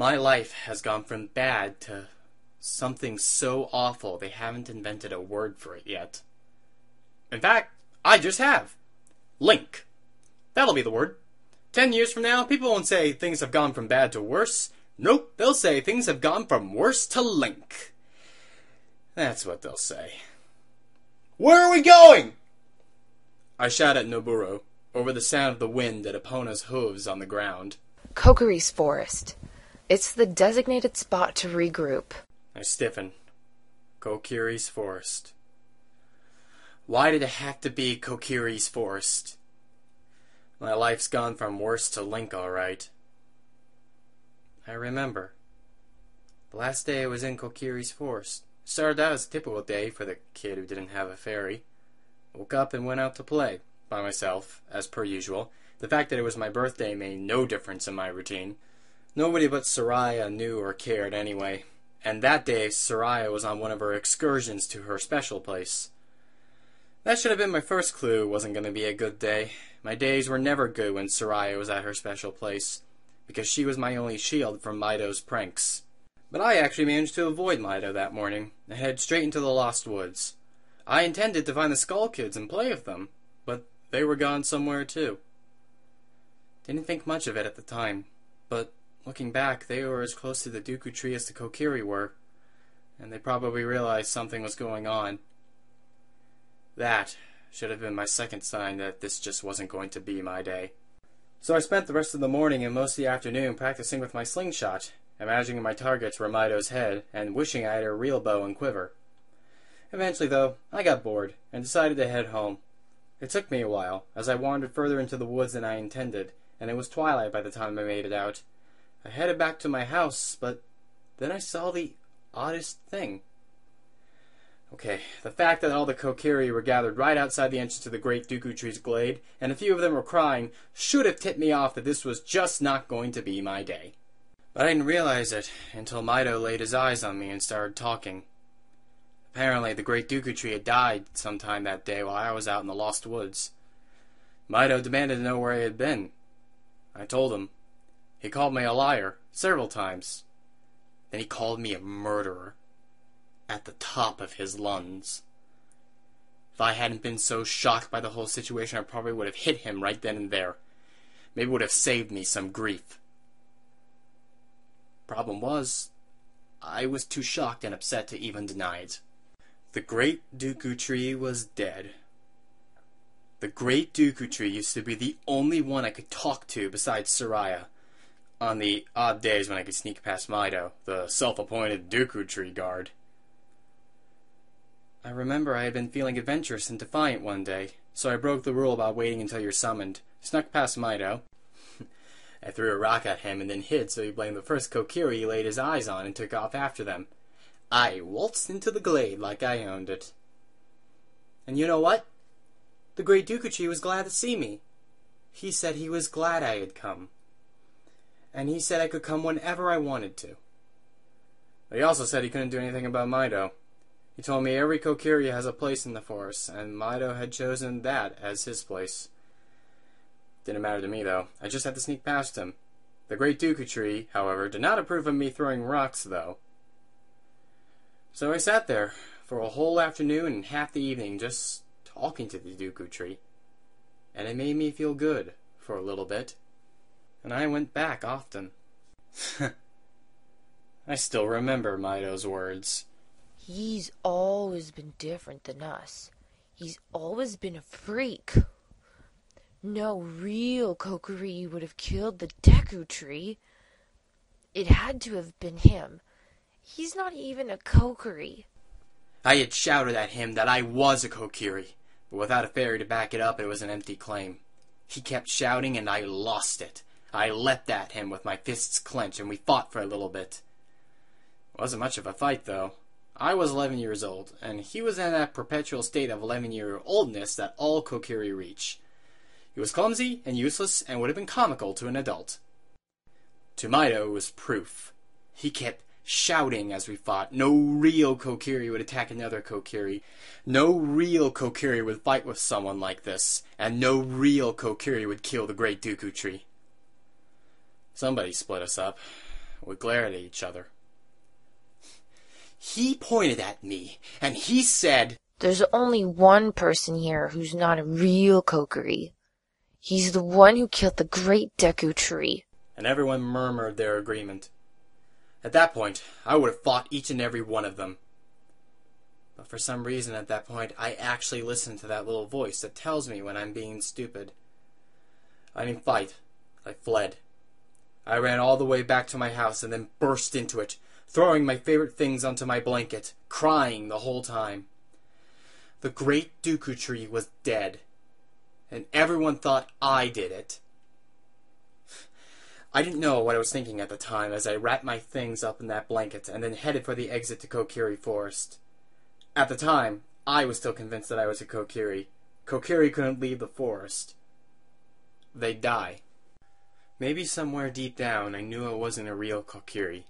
My life has gone from bad to something so awful they haven't invented a word for it yet. In fact, I just have. Link. That'll be the word. 10 years from now, people won't say things have gone from bad to worse. Nope, they'll say things have gone from worse to Link. That's what they'll say. Where are we going? I shout at Nabooru, over the sound of the wind at Epona's hooves on the ground. Kokiri's forest. It's the designated spot to regroup. I stiffen. Kokiri's forest. Why did it have to be Kokiri's forest? My life's gone from worse to Link, all right. I remember. The last day I was in Kokiri's forest. Started out as a typical day for the kid who didn't have a fairy. Woke up and went out to play, by myself, as per usual. The fact that it was my birthday made no difference in my routine. Nobody but Soraya knew or cared anyway. And that day, Soraya was on one of her excursions to her special place. That should have been my first clue it wasn't going to be a good day. My days were never good when Soraya was at her special place, because she was my only shield from Mido's pranks. But I actually managed to avoid Mido that morning, and head straight into the Lost Woods. I intended to find the Skull Kids and play with them, but they were gone somewhere too. Didn't think much of it at the time, but looking back, they were as close to the Dooku Tree as the Kokiri were, and they probably realized something was going on. That should have been my second sign that this just wasn't going to be my day. So I spent the rest of the morning and most of the afternoon practicing with my slingshot, imagining my targets were Mido's head, and wishing I had a real bow and quiver. Eventually, though, I got bored, and decided to head home. It took me a while, as I wandered further into the woods than I intended, and it was twilight by the time I made it out. I headed back to my house, but then I saw the oddest thing. Okay, the fact that all the Kokiri were gathered right outside the entrance to the great Dooku Tree's glade, and a few of them were crying, should have tipped me off that this was just not going to be my day. But I didn't realize it until Mido laid his eyes on me and started talking. Apparently, the great Dooku Tree had died sometime that day while I was out in the Lost Woods. Mido demanded to know where I had been. I told him. He called me a liar several times. Then he called me a murderer. At the top of his lungs. If I hadn't been so shocked by the whole situation, I probably would have hit him right then and there. Maybe it would have saved me some grief. Problem was, I was too shocked and upset to even deny it. The great Dooku Tree was dead. The great Dooku Tree used to be the only one I could talk to besides Soraya. On the odd days when I could sneak past Mido, the self-appointed Dooku Tree guard. I remember I had been feeling adventurous and defiant one day, so I broke the rule about waiting until you're summoned, snuck past Mido. I threw a rock at him and then hid so he blamed the first Kokiri he laid his eyes on and took off after them. I waltzed into the glade like I owned it. And you know what? The great Dooku Tree was glad to see me. He said he was glad I had come. And he said I could come whenever I wanted to. But he also said he couldn't do anything about Mido. He told me every Kokiri has a place in the forest, and Mido had chosen that as his place. Didn't matter to me, though. I just had to sneak past him. The great Dooku Tree, however, did not approve of me throwing rocks, though. So I sat there for a whole afternoon and half the evening just talking to the Dooku Tree. And it made me feel good for a little bit. And I went back often. I still remember Mido's words. He's always been different than us. He's always been a freak. No real Kokiri would have killed the Dooku Tree. It had to have been him. He's not even a Kokiri. I had shouted at him that I was a Kokiri, but without a fairy to back it up, it was an empty claim. He kept shouting, and I lost it. I leapt at him with my fists clenched, and we fought for a little bit. It wasn't much of a fight, though. I was 11 years old, and he was in that perpetual state of 11-year-oldness that all Kokiri reach. He was clumsy and useless and would have been comical to an adult. To Mido, it was proof. He kept shouting as we fought. No real Kokiri would attack another Kokiri. No real Kokiri would fight with someone like this. And no real Kokiri would kill the great Dooku Tree. Somebody split us up. would glare at each other. He pointed at me, and he said, "There's only one person here who's not a real Kokiri. He's the one who killed the great Deku tree." And everyone murmured their agreement. At that point, I would have fought each and every one of them. But for some reason at that point, I actually listened to that little voice that tells me when I'm being stupid. I didn't fight. I fled. I ran all the way back to my house and then burst into it, throwing my favorite things onto my blanket, crying the whole time. The great Deku tree was dead, and everyone thought I did it. I didn't know what I was thinking at the time as I wrapped my things up in that blanket and then headed for the exit to Kokiri Forest. At the time, I was still convinced that I was a Kokiri. Kokiri couldn't leave the forest. They'd die. Maybe somewhere deep down I knew I wasn't a real Kokiri.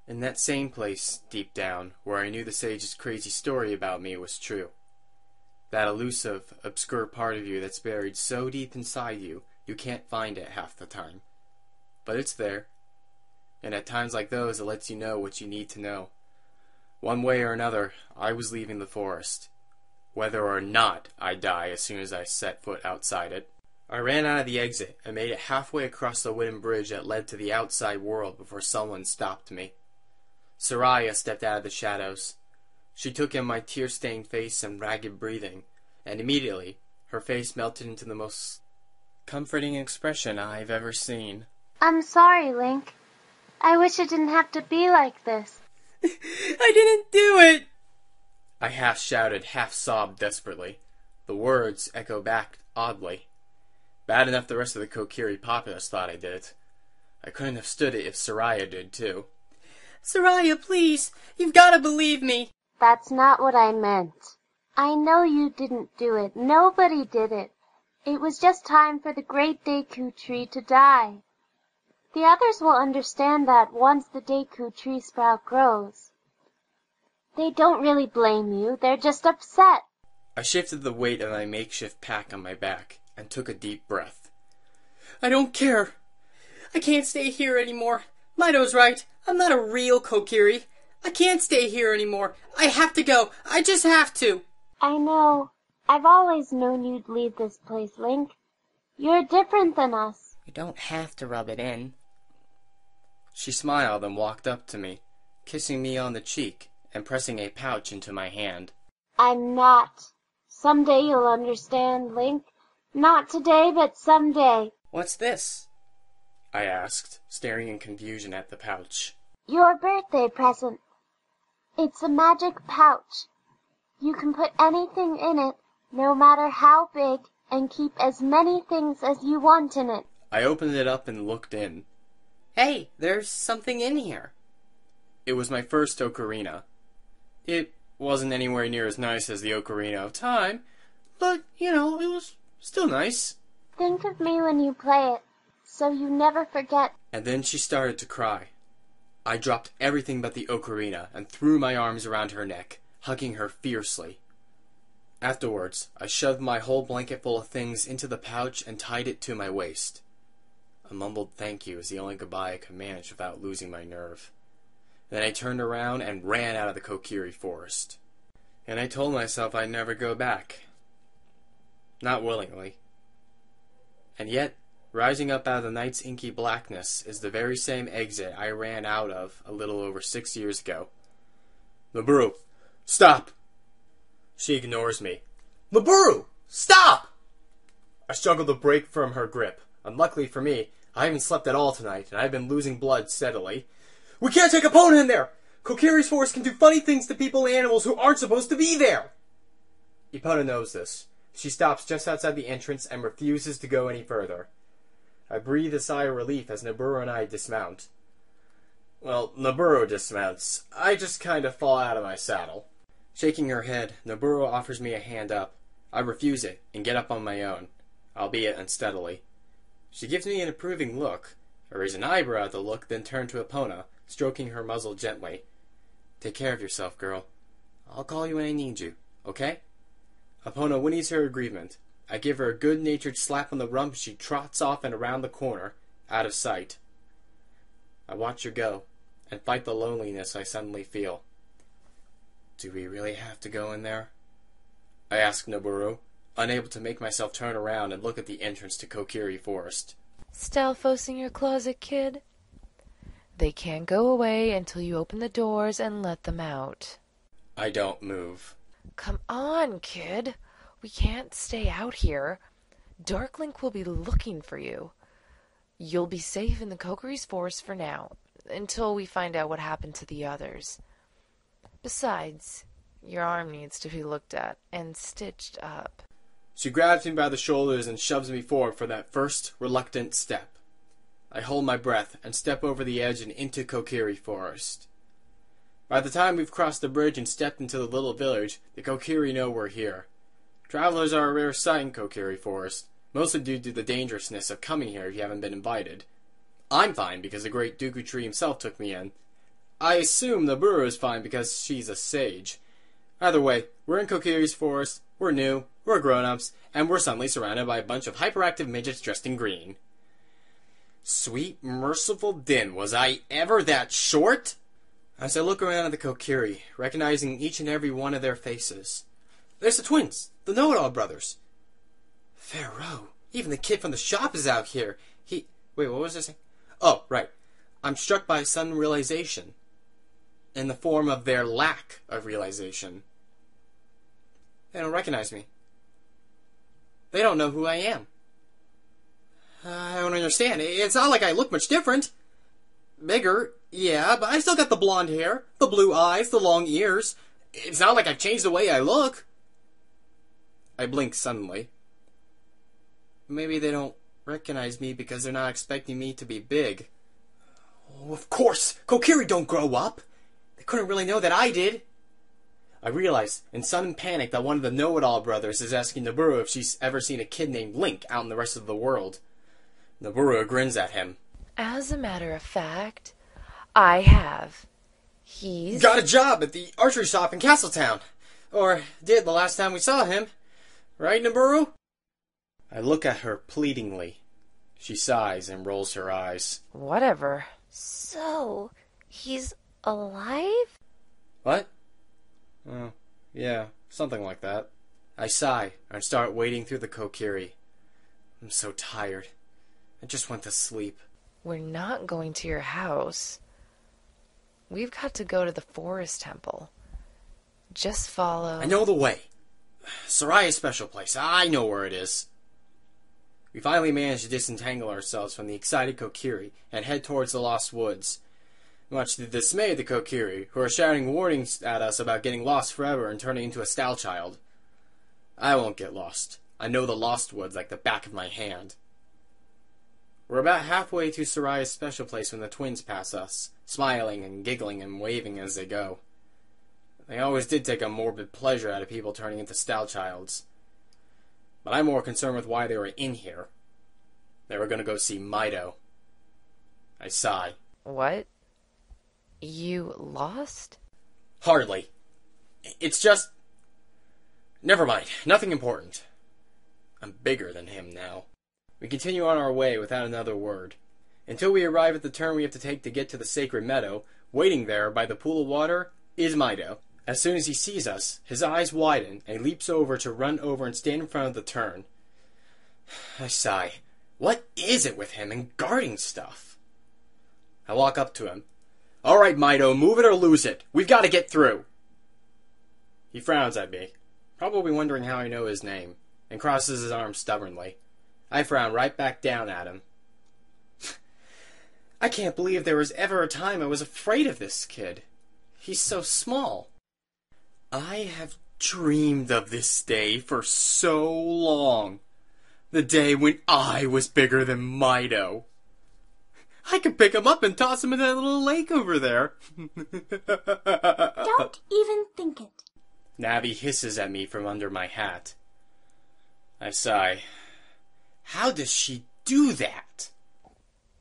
In that same place, deep down, where I knew the sage's crazy story about me was true. That elusive, obscure part of you that's buried so deep inside you, you can't find it half the time. But it's there. And at times like those, it lets you know what you need to know. One way or another, I was leaving the forest. Whether or not I die as soon as I set foot outside it. I ran out of the exit and made it halfway across the wooden bridge that led to the outside world before someone stopped me. Soraya stepped out of the shadows. She took in my tear-stained face and ragged breathing, and immediately her face melted into the most comforting expression I've ever seen. "I'm sorry, Link. I wish it didn't have to be like this." I didn't do it! I half-shouted, half-sobbed desperately. The words echo back oddly. Bad enough the rest of the Kokiri populace thought I did it. I couldn't have stood it if Soraya did, too. "Soraya, please! You've got to believe me!" "That's not what I meant. I know you didn't do it. Nobody did it. It was just time for the great Deku tree to die. The others will understand that once the Deku tree sprout grows. They don't really blame you. They're just upset." I shifted the weight of my makeshift pack on my back and took a deep breath. "I don't care. I can't stay here anymore. Mido's right. I'm not a real Kokiri. I can't stay here anymore. I have to go. I just have to." "I know. I've always known you'd leave this place, Link. You're different than us." "You don't have to rub it in." She smiled and walked up to me, kissing me on the cheek and pressing a pouch into my hand. "I'm not. Someday you'll understand, Link. Not today, but someday." "What's this?" I asked, staring in confusion at the pouch. "Your birthday present. It's a magic pouch. You can put anything in it, no matter how big, and keep as many things as you want in it." I opened it up and looked in. Hey, there's something in here. It was my first ocarina. It wasn't anywhere near as nice as the Ocarina of Time, but, it was still nice. "Think of me when you play it, so you never forget." And then she started to cry. I dropped everything but the ocarina and threw my arms around her neck, hugging her fiercely. Afterwards, I shoved my whole blanket full of things into the pouch and tied it to my waist. A mumbled thank you is the only goodbye I could manage without losing my nerve. Then I turned around and ran out of the Kokiri Forest. And I told myself I'd never go back. Not willingly. And yet, rising up out of the night's inky blackness is the very same exit I ran out of a little over 6 years ago. "Nabooru, stop!" She ignores me. "Nabooru, stop!" I struggle to break from her grip. Unluckily for me, I haven't slept at all tonight, and I've been losing blood steadily. "We can't take Epona in there! Kokiri's force can do funny things to people and animals who aren't supposed to be there!" Epona knows this. She stops just outside the entrance and refuses to go any further. I breathe a sigh of relief as Nabooru and I dismount. Well, Nabooru dismounts. I just kind of fall out of my saddle. Shaking her head, Nabooru offers me a hand up. I refuse it and get up on my own, albeit unsteadily. She gives me an approving look. I raise an eyebrow at the look, then turn to Epona, stroking her muzzle gently. "Take care of yourself, girl. I'll call you when I need you, okay?" Epona whinnies her agreement. I give her a good-natured slap on the rump. She trots off and around the corner, out of sight. I watch her go, and fight the loneliness I suddenly feel. Do we really have to go in there? I ask Nabooru, unable to make myself turn around and look at the entrance to Kokiri Forest. Stalfos in your closet, kid? They can't go away until you open the doors and let them out. I don't move. Come on, kid. We can't stay out here. Darklink will be looking for you. You'll be safe in the Kokiri's forest for now, until we find out what happened to the others. Besides, your arm needs to be looked at and stitched up. She grabs me by the shoulders and shoves me forward for that first reluctant step. I hold my breath and step over the edge and into Kokiri Forest. By the time we've crossed the bridge and stepped into the little village, the Kokiri know we're here. Travelers are a rare sight in Kokiri Forest, mostly due to the dangerousness of coming here if you haven't been invited. I'm fine because the great Dooku Tree himself took me in. I assume Nabooru is fine because she's a sage. Either way, we're in Kokiri's forest, we're new, we're grown-ups, and we're suddenly surrounded by a bunch of hyperactive midgets dressed in green. Sweet, merciful Din, was I ever that short? As I look around at the Kokiri, recognizing each and every one of their faces. There's the twins, the know-it-all brothers. Pharaoh, even the kid from the shop is out here. Wait, what was I saying? Oh, right. I'm struck by a sudden realization, in the form of their lack of realization. They don't recognize me. They don't know who I am. I don't understand. It's not like I look much different. Bigger, yeah, but I still got the blonde hair, the blue eyes, the long ears. It's not like I've changed the way I look. I blink suddenly. Maybe they don't recognize me because they're not expecting me to be big. Oh, of course! Kokiri don't grow up! They couldn't really know that I did. I realize, in sudden panic, that one of the know-it-all brothers is asking Nabooru if she's ever seen a kid named Link out in the rest of the world. Nabooru grins at him. As a matter of fact, I have. He's got a job at the archery shop in Castletown. Or did the last time we saw him. Right, Nabooru? I look at her pleadingly. She sighs and rolls her eyes. Whatever. So, he's alive? What? Oh, yeah, something like that. I sigh and start wading through the Kokiri. I'm so tired. I just went to sleep. We're not going to your house. We've got to go to the forest temple. Just follow... I know the way. Soraya's special place. I know where it is. We finally manage to disentangle ourselves from the excited Kokiri and head towards the Lost Woods. Much to the dismay of the Kokiri, who are shouting warnings at us about getting lost forever and turning into a style child. I won't get lost. I know the Lost Woods like the back of my hand. We're about halfway to Soraya's special place when the twins pass us, smiling and giggling and waving as they go. They always did take a morbid pleasure out of people turning into style childs. But I'm more concerned with why they were in here. They were going to go see Mido. I sigh. What? You lost? Hardly. It's just... Never mind. Nothing important. I'm bigger than him now. We continue on our way without another word. Until we arrive at the turn we have to take to get to the sacred meadow, waiting there by the pool of water is Mido. As soon as he sees us, his eyes widen and he leaps over to run over and stand in front of the turn. I sigh. What is it with him and guarding stuff? I walk up to him. All right, Mido, move it or lose it. We've got to get through. He frowns at me, probably wondering how I know his name, and crosses his arms stubbornly. I frown right back down at him. I can't believe there was ever a time I was afraid of this kid. He's so small. I have dreamed of this day for so long. The day when I was bigger than Mido. I could pick him up and toss him in that little lake over there. Don't even think it. Navi hisses at me from under my hat. I sigh. How does she do that?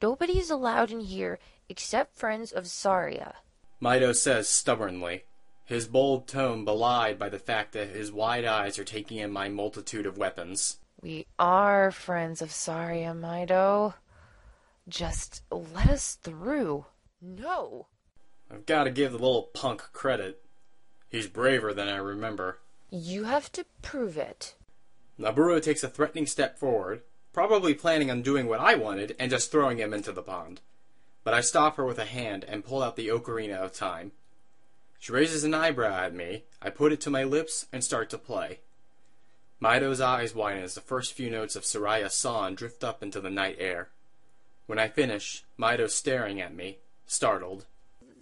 Nobody's allowed in here except friends of Zarya. Mido says stubbornly, his bold tone belied by the fact that his wide eyes are taking in my multitude of weapons. We are friends of Zarya, Mido. Just let us through. No. I've got to give the little punk credit. He's braver than I remember. You have to prove it. Nabooru takes a threatening step forward, probably planning on doing what I wanted and just throwing him into the pond. But I stop her with a hand and pull out the ocarina of time. She raises an eyebrow at me, I put it to my lips and start to play. Mido's eyes widen as the first few notes of Soraya's song drift up into the night air. When I finish, Mido's staring at me, startled.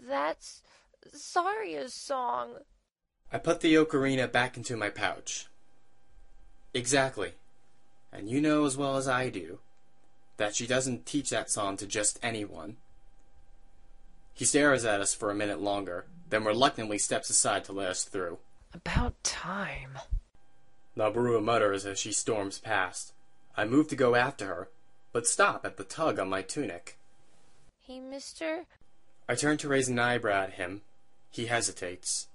That's Saria's song. I put the ocarina back into my pouch. Exactly. And you know as well as I do that she doesn't teach that song to just anyone. He stares at us for a minute longer, then reluctantly steps aside to let us through. About time. Nabooru mutters as she storms past. I move to go after her, but stop at the tug on my tunic. Hey, mister, I turn to raise an eyebrow at him. He hesitates.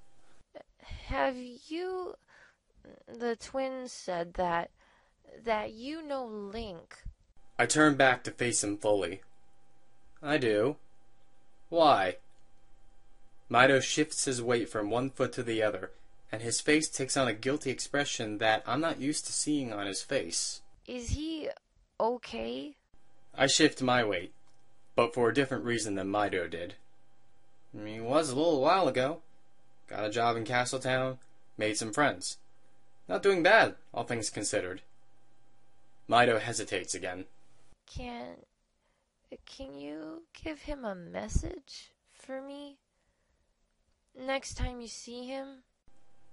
have you... The twins said that you know Link. I turn back to face him fully. I do. Why? Mido shifts his weight from one foot to the other, and his face takes on a guilty expression that I'm not used to seeing on his face. Is he okay? I shift my weight, but for a different reason than Mido did. He was a little while ago. Got a job in Castletown, made some friends. Not doing bad, all things considered. Mido hesitates again. Can you give him a message for me? Next time you see him?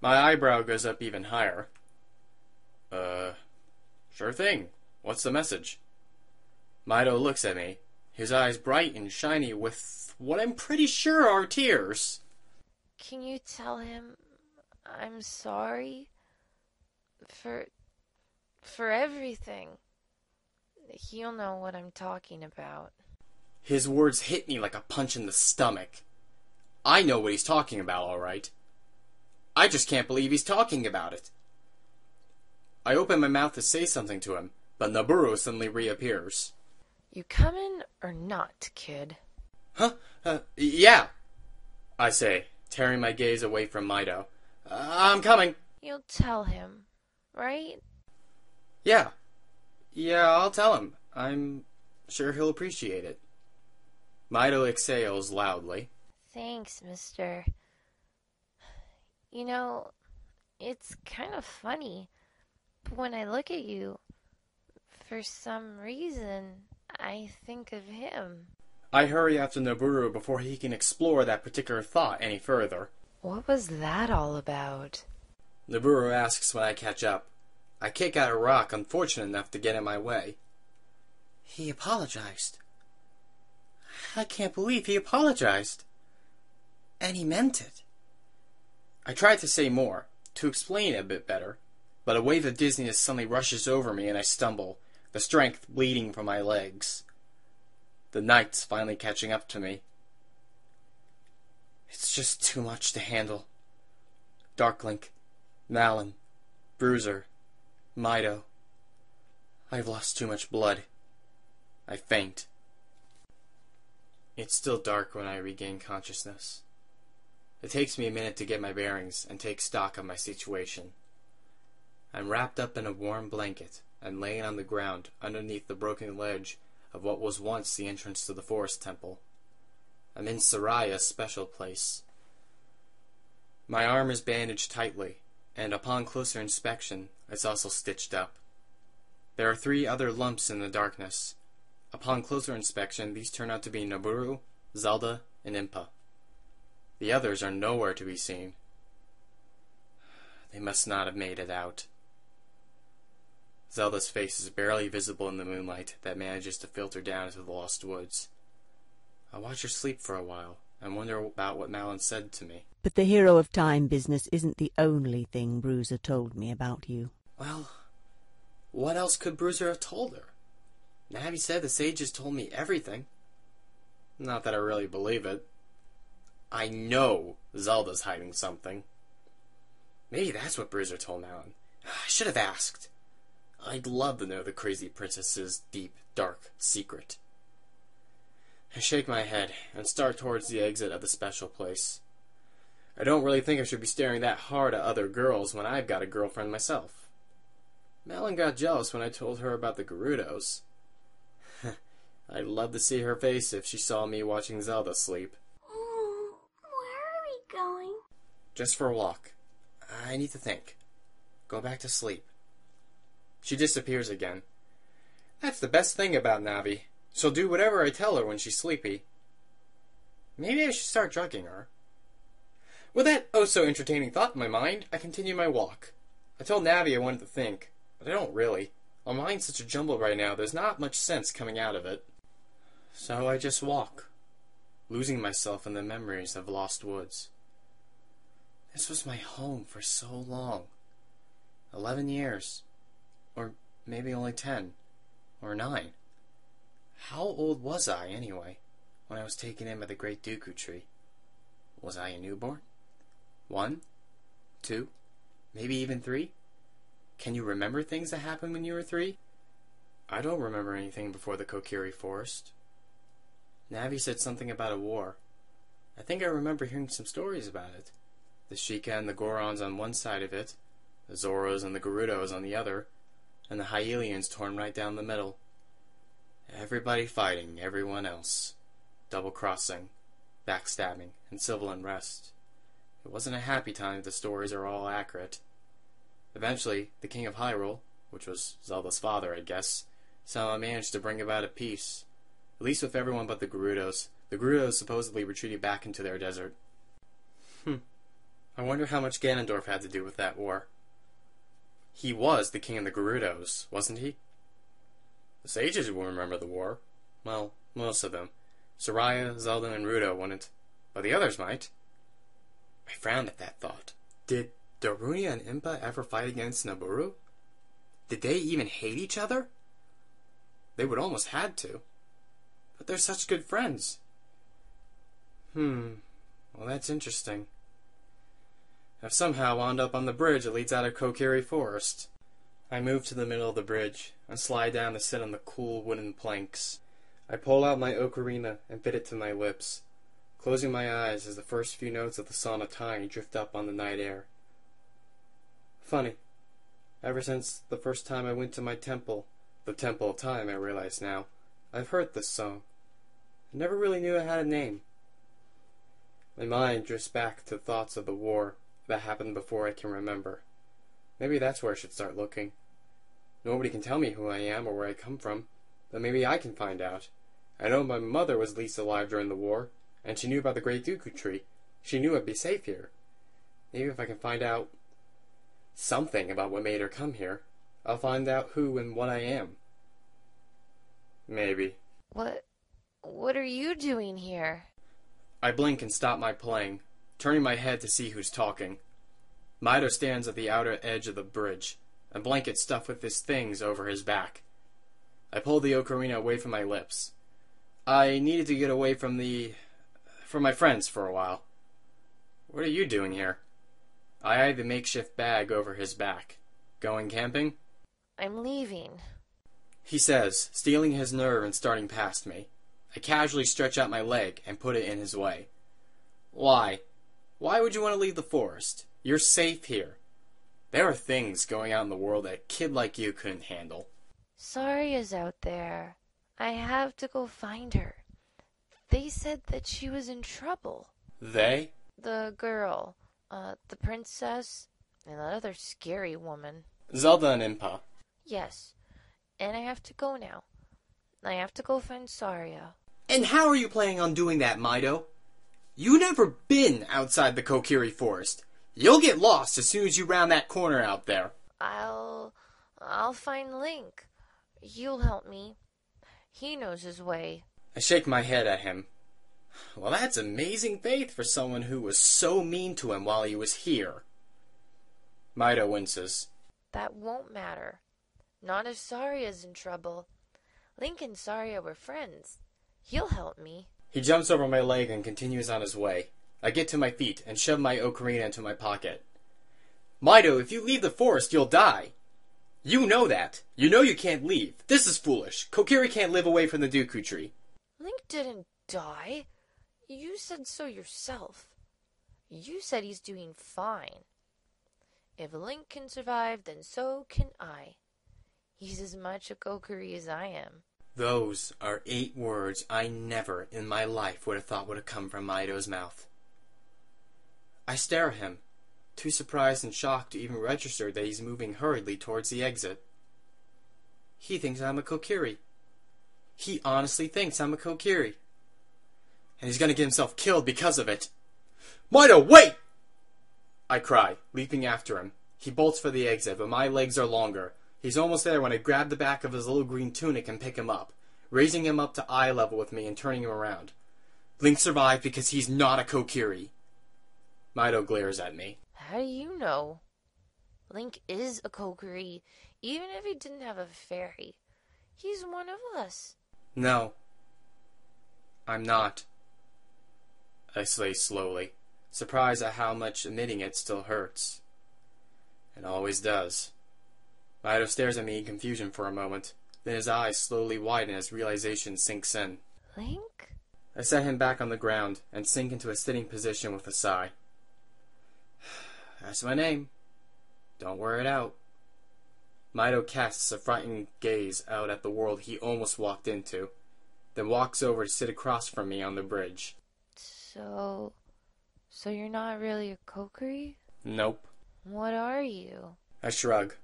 My eyebrow goes up even higher. Sure thing. What's the message? Mido looks at me, his eyes bright and shiny with what I'm pretty sure are tears. Can you tell him I'm sorry for everything? He'll know what I'm talking about. His words hit me like a punch in the stomach. I know what he's talking about, all right. I just can't believe he's talking about it. I open my mouth to say something to him, but Nabooru suddenly reappears. You coming or not, kid? Huh? Yeah, I say, tearing my gaze away from Mido. I'm coming. You'll tell him, right? Yeah, I'll tell him. I'm sure he'll appreciate it. Mido exhales loudly. Thanks, mister. You know, it's kind of funny, but when I look at you, for some reason, I think of him. I hurry after Nabooru before he can explore that particular thought any further. What was that all about? Nabooru asks when I catch up. I kick out a rock unfortunate enough to get in my way. He apologized. I can't believe he apologized. And he meant it. I tried to say more, to explain it a bit better, but a wave of dizziness suddenly rushes over me and I stumble, the strength bleeding from my legs. The night's finally catching up to me. It's just too much to handle. Darklink, Malon, Bruiser, Mido. I've lost too much blood. I faint. It's still dark when I regain consciousness. It takes me a minute to get my bearings and take stock of my situation. I'm wrapped up in a warm blanket and laying on the ground underneath the broken ledge of what was once the entrance to the forest temple. I'm in Soraya's special place. My arm is bandaged tightly, and upon closer inspection, it's also stitched up. There are 3 other lumps in the darkness. Upon closer inspection, these turn out to be Nabooru, Zelda, and Impa. The others are nowhere to be seen. They must not have made it out. Zelda's face is barely visible in the moonlight that manages to filter down into the lost woods. I watch her sleep for a while and wonder about what Malon said to me. But the Hero of Time business isn't the only thing Bruiser told me about you. Well, what else could Bruiser have told her? Navi said the sages told me everything. Not that I really believe it. I know Zelda's hiding something. Maybe that's what Bruiser told Malon. I should have asked. I'd love to know the crazy princess's deep, dark secret. I shake my head and start towards the exit of the special place. I don't really think I should be staring that hard at other girls when I've got a girlfriend myself. Malon got jealous when I told her about the Gerudos. I'd love to see her face if she saw me watching Zelda sleep. Where are we going? Just for a walk. I need to think. Go back to sleep. She disappears again. That's the best thing about Navi. She'll do whatever I tell her when she's sleepy. Maybe I should start drugging her. With that oh-so-entertaining thought in my mind, I continue my walk. I told Navi I wanted to think, but I don't really. My mind's such a jumble right now, there's not much sense coming out of it. So I just walk, losing myself in the memories of lost woods. This was my home for so long. 11 years. Or maybe only 10. Or 9. How old was I, anyway, when I was taken in by the great Dooku tree? Was I a newborn? 1? 2? Maybe even 3? Can you remember things that happened when you were 3? I don't remember anything before the Kokiri Forest. Navi said something about a war. I think I remember hearing some stories about it. The Sheikah and the Gorons on one side of it, the Zoros and the Gerudos on the other, and the Hylians torn right down the middle. Everybody fighting everyone else. Double-crossing, backstabbing, and civil unrest. It wasn't a happy time if the stories are all accurate. Eventually, the King of Hyrule, which was Zelda's father, I guess, somehow managed to bring about a peace. At least with everyone but the Gerudos. The Gerudos supposedly retreated back into their desert. I wonder how much Ganondorf had to do with that war. He was the king of the Gerudos, wasn't he? The sages will remember the war. Well, most of them. Soraya, Zelda, and Ruto wouldn't, but the others might. I frowned at that thought. Did Darunia and Impa ever fight against Nabooru? Did they even hate each other? They would almost had to. But they're such good friends. Well, that's interesting. I've somehow wound up on the bridge that leads out of Kokiri Forest. I move to the middle of the bridge and slide down to sit on the cool wooden planks. I pull out my ocarina and fit it to my lips, closing my eyes as the first few notes of the Song of Time drift up on the night air. Funny. Ever since the first time I went to my temple, the Temple of Time, I realize now, I've heard this song. I never really knew it had a name. My mind drifts back to thoughts of the war that happened before I can remember. Maybe that's where I should start looking. Nobody can tell me who I am or where I come from, but maybe I can find out. I know my mother was least alive during the war, and she knew about the Great Dooku Tree. She knew I'd be safe here. Maybe if I can find out something about what made her come here, I'll find out who and what I am. Maybe. What are you doing here? I blink and stop my playing, turning my head to see who's talking. Mido stands at the outer edge of the bridge, a blanket stuffed with his things over his back. I pull the ocarina away from my lips. I needed to get away from my friends for a while. What are you doing here? I eye the makeshift bag over his back. Going camping? I'm leaving. He says, stealing his nerve and starting past me. I casually stretch out my leg and put it in his way. Why? Why would you want to leave the forest? You're safe here. There are things going on in the world that a kid like you couldn't handle. Saria's out there. I have to go find her. They said that she was in trouble. They? The girl, the princess, and that other scary woman. Zelda and Impa. Yes, and I have to go now. I have to go find Saria. And how are you planning on doing that, Mido? You've never been outside the Kokiri Forest. You'll get lost as soon as you round that corner out there. I'll find Link. He'll help me. He knows his way. I shake my head at him. Well, that's amazing faith for someone who was so mean to him while he was here. Mido winces. That won't matter. Not if Saria's in trouble. Link and Saria were friends. He'll help me. He jumps over my leg and continues on his way. I get to my feet and shove my ocarina into my pocket. Mido, if you leave the forest, you'll die. You know that. You know you can't leave. This is foolish. Kokiri can't live away from the Dooku tree. Link didn't die. You said so yourself. You said he's doing fine. If Link can survive, then so can I. He's as much a Kokiri as I am. Those are 8 words I never in my life would have thought would have come from Mido's mouth. I stare at him, too surprised and shocked to even register that he's moving hurriedly towards the exit. He thinks I'm a Kokiri. He honestly thinks I'm a Kokiri. And he's gonna get himself killed because of it. Mido, wait! I cry, leaping after him. He bolts for the exit, but my legs are longer. He's almost there when I grab the back of his little green tunic and pick him up, raising him up to eye level with me and turning him around. Link survived because he's not a Kokiri. Mido glares at me. How do you know? Link is a Kokiri, even if he didn't have a fairy. He's one of us. No. I'm not. I say slowly, surprised at how much admitting it still hurts. It always does. Mido stares at me in confusion for a moment, then his eyes slowly widen as realization sinks in. Link? I set him back on the ground and sink into a sitting position with a sigh. That's my name. Don't wear it out. Mido casts a frightened gaze out at the world he almost walked into, then walks over to sit across from me on the bridge. So you're not really a Kokiri? Nope. What are you? I shrug.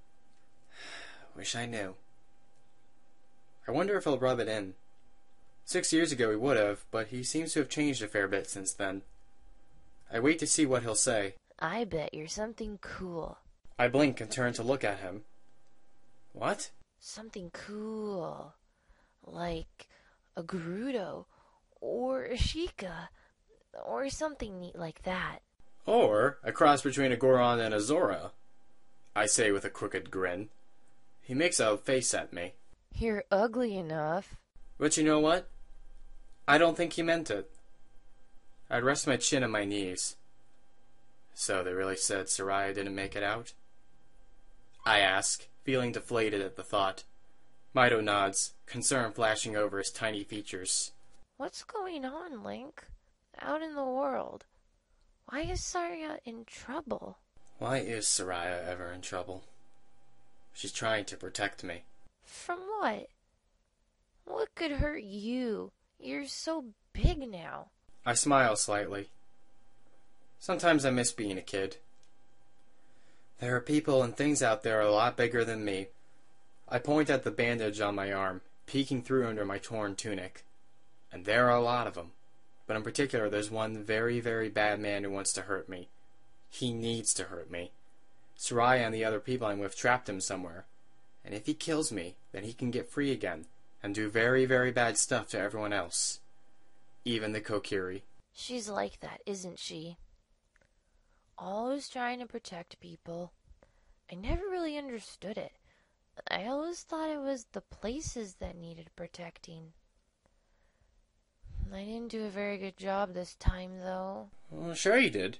Wish I knew. I wonder if he'll rub it in. 6 years ago he would have, but he seems to have changed a fair bit since then. I wait to see what he'll say. I bet you're something cool. I blink and turn to look at him. What? Something cool. Like a Gerudo, or a Sheikah, or something neat like that. Or a cross between a Goron and a Zora, I say with a crooked grin. He makes a face at me. You're ugly enough. But you know what? I don't think he meant it. I'd rest my chin on my knees. So they really said Soraya didn't make it out? I ask, feeling deflated at the thought. Mido nods, concern flashing over his tiny features. What's going on, Link? Out in the world. Why is Soraya in trouble? Why is Soraya ever in trouble? She's trying to protect me. From what? What could hurt you? You're so big now. I smile slightly. Sometimes I miss being a kid. There are people and things out there a lot bigger than me. I point at the bandage on my arm, peeking through under my torn tunic. And there are a lot of them. But in particular, there's one very, very bad man who wants to hurt me. He needs to hurt me. Soraya and the other people I'm with trapped him somewhere. And if he kills me, then he can get free again, and do very, very bad stuff to everyone else. Even the Kokiri. She's like that, isn't she? Always trying to protect people. I never really understood it. I always thought it was the places that needed protecting. I didn't do a very good job this time, though. Well, sure you did.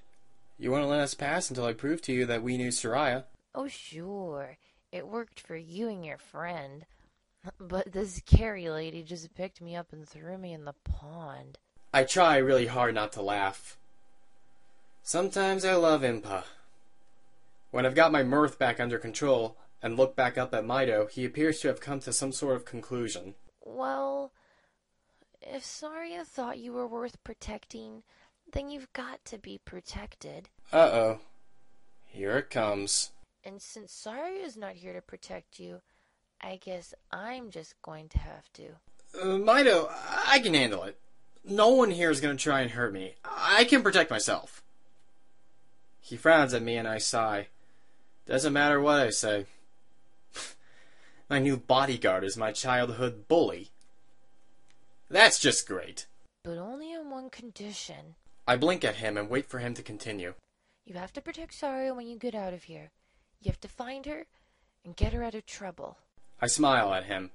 You wouldn't let us pass until I proved to you that we knew Soraya. Oh, sure. It worked for you and your friend. But this Carrie lady just picked me up and threw me in the pond. I try really hard not to laugh. Sometimes I love Impa. When I've got my mirth back under control and look back up at Mido, he appears to have come to some sort of conclusion. Well, if Soraya thought you were worth protecting, then you've got to be protected. Uh-oh. Here it comes. And since Saria's not here to protect you, I guess I'm just going to have to. Mido, I can handle it. No one here is going to try and hurt me. I can protect myself. He frowns at me and I sigh. Doesn't matter what I say. My new bodyguard is my childhood bully. That's just great. But only on one condition. I blink at him and wait for him to continue. You have to protect Saria when you get out of here. You have to find her and get her out of trouble. I smile at him.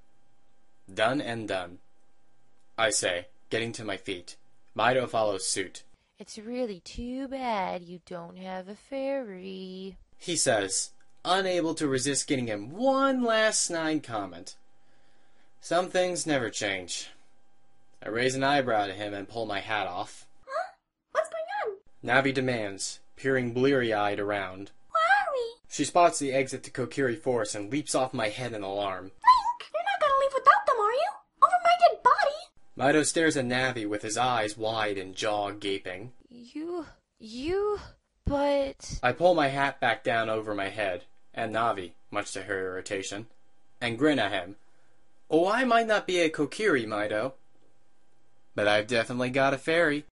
Done and done. I say, getting to my feet. Mido follows suit. It's really too bad you don't have a fairy. He says, unable to resist getting him one last snide comment. Some things never change. I raise an eyebrow to him and pull my hat off. Huh? What's going on? Navi demands, peering bleary-eyed around. Where are we? She spots the exit to Kokiri Forest and leaps off my head in alarm. Link, you're not gonna leave without them, are you? Over my dead body? Mido stares at Navi with his eyes wide and jaw gaping. But... I pull my hat back down over my head, and Navi, much to her irritation, and grin at him. Oh, I might not be a Kokiri, Mido, but I've definitely got a fairy.